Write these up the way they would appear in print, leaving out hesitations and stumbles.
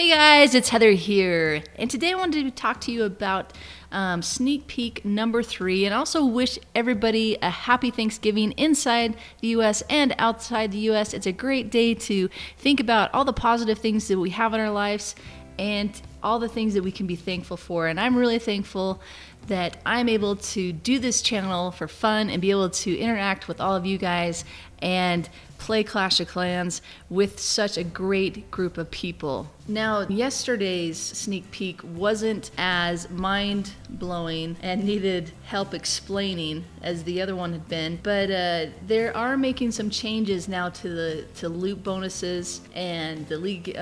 Hey guys, it's Heather here, and today I wanted to talk to you about sneak peek number 3, and also wish everybody a happy Thanksgiving inside the U.S. and outside the U.S. It's a great day to think about all the positive things that we have in our lives and all the things that we can be thankful for. And I'm really thankful that I'm able to do this channel for fun and be able to interact with all of you guys and play Clash of Clans with such a great group of people. Now, yesterday's sneak peek wasn't as mind-blowing and needed help explaining as the other one had been, but they are making some changes now to loot bonuses and the league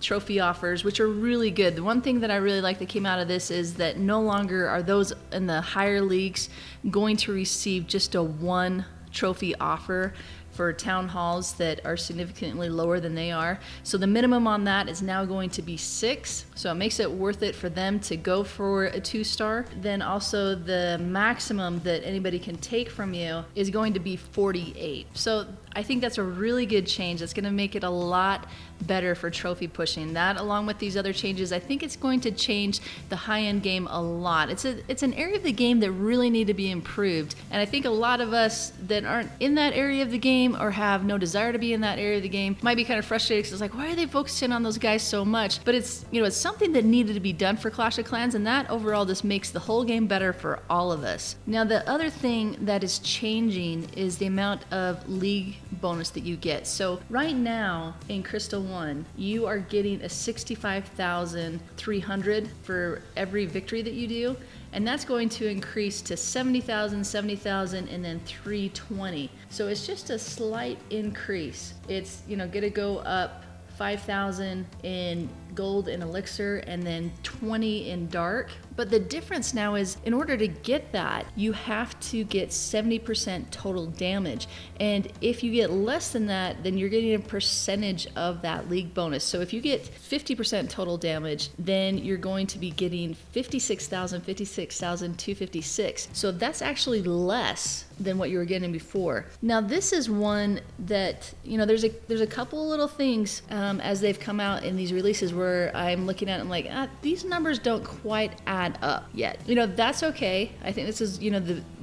trophy offers, which are really good. The one thing that I really like that came out of this is that no longer are those in the higher leagues going to receive just a 1 trophy offer for town halls that are significantly lower than they are. So the minimum on that is now going to be 6. So it makes it worth it for them to go for a 2-star. Then also the maximum that anybody can take from you is going to be 48. So I think that's a really good change. That's going to make it a lot better for trophy pushing. That, along with these other changes, I think it's going to change the high-end game a lot. It's an area of the game that really need to be improved. And I think a lot of us that aren't in that area of the game or have no desire to be in that area of the game might be kind of frustrated because it's like, why are they focusing on those guys so much? But it's something that needed to be done for Clash of Clans, and that overall just makes the whole game better for all of us. Now, the other thing that is changing is the amount of league bonus that you get. So right now in Crystal 1, you are getting a 65,300 for every victory that you do, and that's going to increase to 70,000, 70,000, and then 320. So it's just a slight increase. It's gonna go up 5,000 in gold and elixir, and then 20 in dark. But the difference now is, in order to get that, you have to get 70% total damage. And if you get less than that, then you're getting a percentage of that league bonus. So if you get 50% total damage, then you're going to be getting 56,256. So that's actually less than what you were getting before. Now, this is one that, there's a couple little things as they've come out in these releases where I'm looking at it and like, these numbers don't quite add up yet. That's okay. I think this is,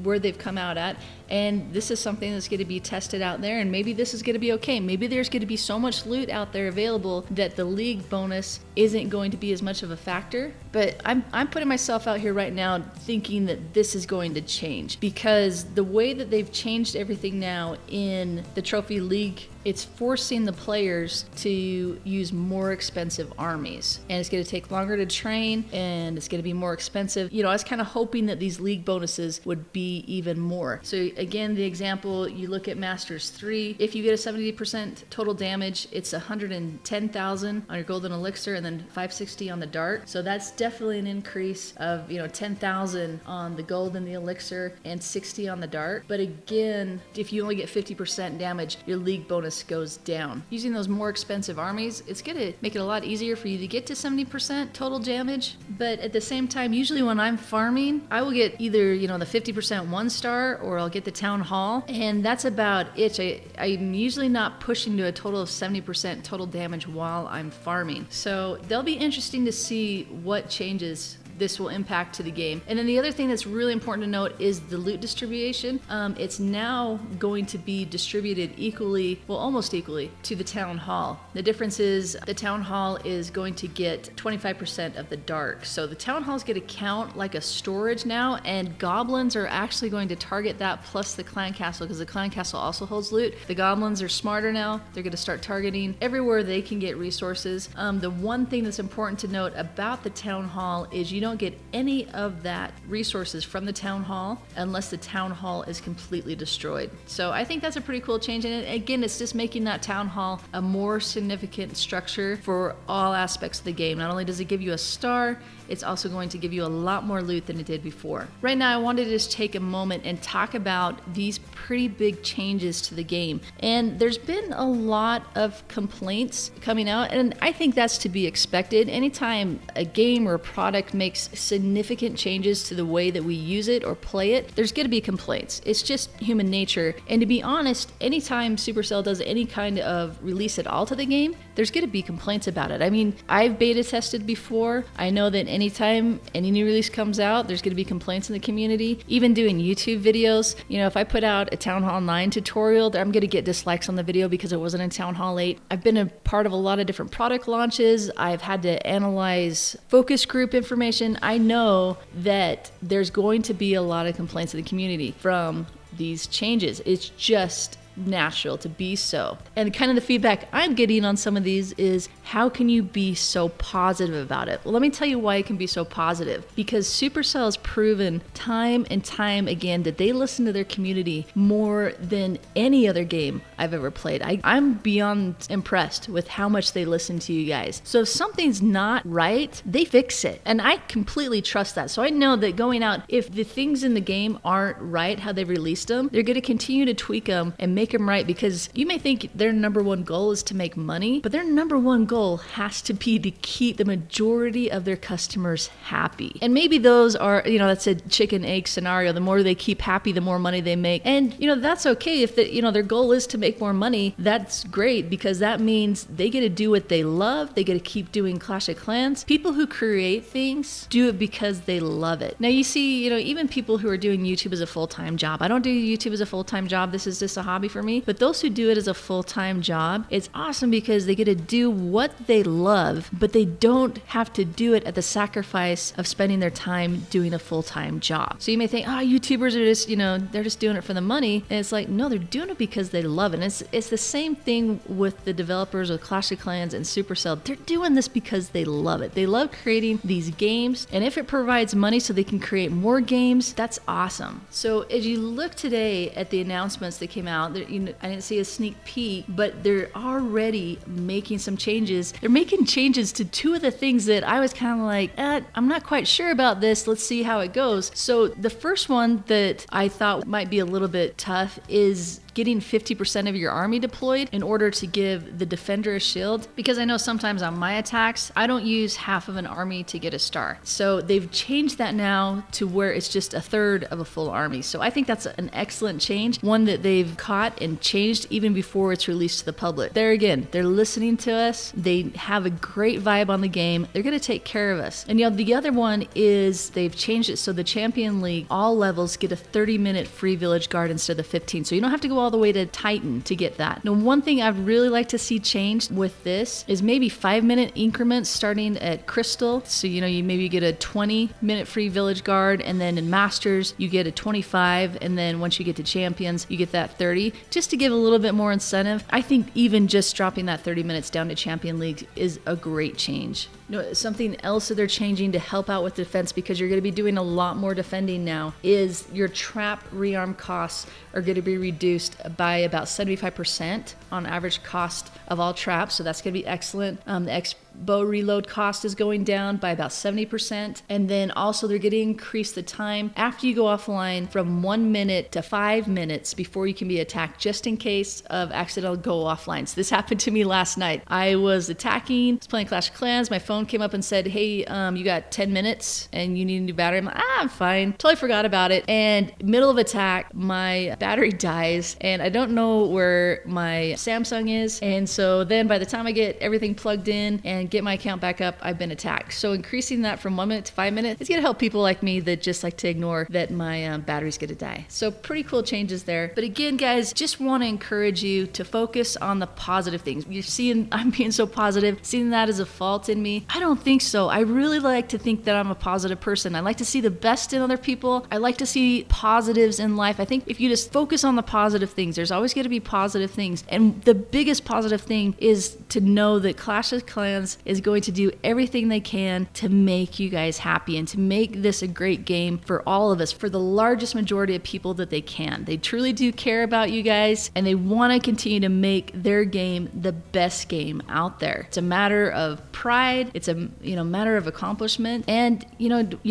where they've come out at. And this is something that's going to be tested out there, and maybe this is going to be okay. Maybe there's going to be so much loot out there available that the league bonus isn't going to be as much of a factor. But I'm putting myself out here right now thinking that this is going to change, because the way that they've changed everything now in the Trophy League, it's forcing the players to use more expensive armies, and it's going to take longer to train, and it's going to be more expensive. I was kind of hoping that these league bonuses would be even more. So again, the example, you look at Masters 3, if you get a 70% total damage, it's 110,000 on your golden elixir and then 560 on the dark. So that's definitely an increase of 10,000 on the gold and the elixir and 60 on the dark. But again, if you only get 50% damage, your league bonus goes down. Using those more expensive armies, it's going to make it a lot easier for you to get to 70% total damage. But at the same time, usually when I'm farming, I will get either the 50% 1-star, or I'll get the town hall, and that's about it. I'm usually not pushing to a total of 70% total damage while I'm farming. So they'll be interesting to see what changes this will impact to the game. And then the other thing that's really important to note is the loot distribution. It's now going to be distributed equally, well, almost equally, to the town hall. The difference is the town hall is going to get 25% of the dark. So the town hall is going to count like a storage now, and goblins are actually going to target that plus the clan castle, because the clan castle also holds loot. The goblins are smarter now. They're going to start targeting everywhere they can get resources. The one thing that's important to note about the town hall is you don't get any of that resources from the town hall unless the town hall is completely destroyed. So I think that's a pretty cool change. And again, it's just making that town hall a more significant structure for all aspects of the game. Not only does it give you a star, it's also going to give you a lot more loot than it did before. Right now, I wanted to just take a moment and talk about these pretty big changes to the game. And there's been a lot of complaints coming out, and I think that's to be expected. Anytime a game or a product makes makes significant changes to the way that we use it or play it, there's going to be complaints. It's just human nature. And to be honest, anytime Supercell does any kind of release at all to the game, there's going to be complaints about it. I mean, I've beta tested before. I know that anytime any new release comes out, there's going to be complaints in the community. Even doing YouTube videos, if I put out a Town Hall 9 tutorial, I'm going to get dislikes on the video because it wasn't in Town Hall 8. I've been a part of a lot of different product launches. I've had to analyze focus group information. I know that there's going to be a lot of complaints in the community from these changes. It's just natural to be so. And kind of the feedback I'm getting on some of these is, how can you be so positive about it? Well, let me tell you why it can be so positive. Because Supercell has proven time and time again that they listen to their community more than any other game I've ever played. I'm beyond impressed with how much they listen to you guys. So if something's not right, they fix it. And I completely trust that. So I know that going out, if the things in the game aren't right, how they released them, they're going to continue to tweak them and make them right, because you may think their number one goal is to make money, but their number one goal has to be to keep the majority of their customers happy. And maybe those are, that's a chicken egg scenario. The more they keep happy, the more money they make. And, that's okay if their goal is to make more money. That's great, because that means they get to do what they love. They get to keep doing Clash of Clans. People who create things do it because they love it. Now you see, even people who are doing YouTube as a full-time job. I don't do YouTube as a full-time job. This is just a hobby for me. But those who do it as a full-time job, it's awesome because they get to do what they love, but they don't have to do it at the sacrifice of spending their time doing a full-time job. So you may think, YouTubers are just, they're just doing it for the money. And it's like, no, they're doing it because they love it. And it's the same thing with the developers of Clash of Clans and Supercell. They're doing this because they love it. They love creating these games. And if it provides money so they can create more games, that's awesome. So as you look today at the announcements that came out, I didn't see a sneak peek, but they're already making some changes. They're making changes to two of the things that I was kind of like, I'm not quite sure about this. Let's see how it goes. So the first one that I thought might be a little bit tough is getting 50% of your army deployed in order to give the defender a shield, because I know sometimes on my attacks I don't use half of an army to get a star. So they've changed that now to where it's just a third of a full army. So I think that's an excellent change, one that they've caught and changed even before it's released to the public. There again, they're listening to us. They have a great vibe on the game. They're going to take care of us. And the other one is they've changed it so the Champion League, all levels get a 30-minute free village guard instead of 15. So you don't have to go all the way to Titan to get that. Now, one thing I'd really like to see changed with this is maybe 5-minute increments starting at Crystal. So, you maybe get a 20-minute free village guard, and then in Masters, you get a 25, and then once you get to Champions, you get that 30, just to give a little bit more incentive. I think even just dropping that 30 minutes down to Champion League is a great change. Something else that they're changing to help out with defense, because you're going to be doing a lot more defending now, is your trap rearm costs are going to be reduced by about 75% on average cost of all traps. So that's going to be excellent. The bow reload cost is going down by about 70%. And then also they're going to increase the time after you go offline from 1 minute to 5 minutes before you can be attacked, just in case of accidental go offline. So this happened to me last night. I was attacking, I was playing Clash of Clans. My phone came up and said, hey, you got 10 minutes and you need a new battery. I'm like, I'm fine. Totally forgot about it. And middle of attack, my battery dies and I don't know where my Samsung is. And so then by the time I get everything plugged in and get my account back up, I've been attacked. So increasing that from 1 minute to 5 minutes, it's going to help people like me that just like to ignore that my battery's going to die. So pretty cool changes there. But again, guys, just want to encourage you to focus on the positive things. You're seeing I'm being so positive, seeing that as a fault in me. I don't think so. I really like to think that I'm a positive person. I like to see the best in other people. I like to see positives in life. I think if you just focus on the positive things, there's always going to be positive things. And the biggest positive thing is to know that Clash of Clans is going to do everything they can to make you guys happy and to make this a great game for all of us, for the largest majority of people that they can. They truly do care about you guys, and they want to continue to make their game the best game out there. It's a matter of pride. It's a matter of accomplishment. And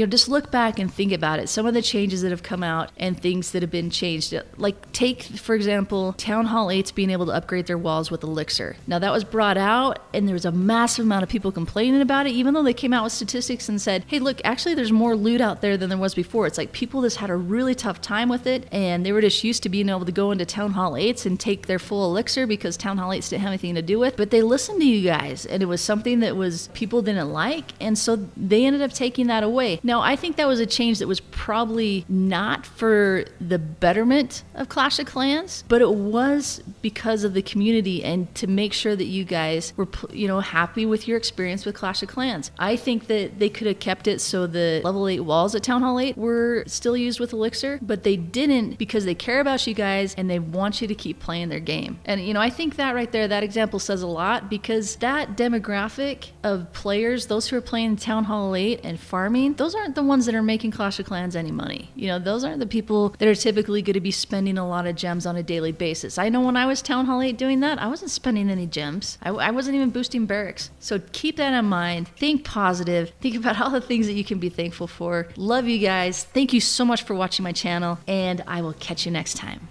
just look back and think about it. Some of the changes that have come out and things that have been changed, like take for example Town Hall 8's being able to upgrade their walls with Elixir. Now that was brought out, and there was a massive amount of people complaining about it, even though they came out with statistics and said, hey, look, actually there's more loot out there than there was before. It's like people just had a really tough time with it, and they were just used to being able to go into Town Hall 8s and take their full elixir because Town Hall 8s didn't have anything to do with. But they listened to you guys, and it was something that was people didn't like, and so they ended up taking that away. Now, I think that was a change that was probably not for the betterment of Clash of Clans, but it was because of the community and to make sure that you guys were, happy with your experience with Clash of Clans. I think that they could have kept it so the level 8 walls at Town Hall 8 were still used with Elixir, but they didn't because they care about you guys and they want you to keep playing their game. And, I think that right there, that example says a lot, because that demographic of players, those who are playing Town Hall 8 and farming, those aren't the ones that are making Clash of Clans any money. Those aren't the people that are typically going to be spending a lot of gems on a daily basis. I know when I was Town Hall 8 doing that, I wasn't spending any gems. I wasn't even boosting barracks. So keep that in mind. Think positive. Think about all the things that you can be thankful for. Love you guys. Thank you so much for watching my channel, and I will catch you next time.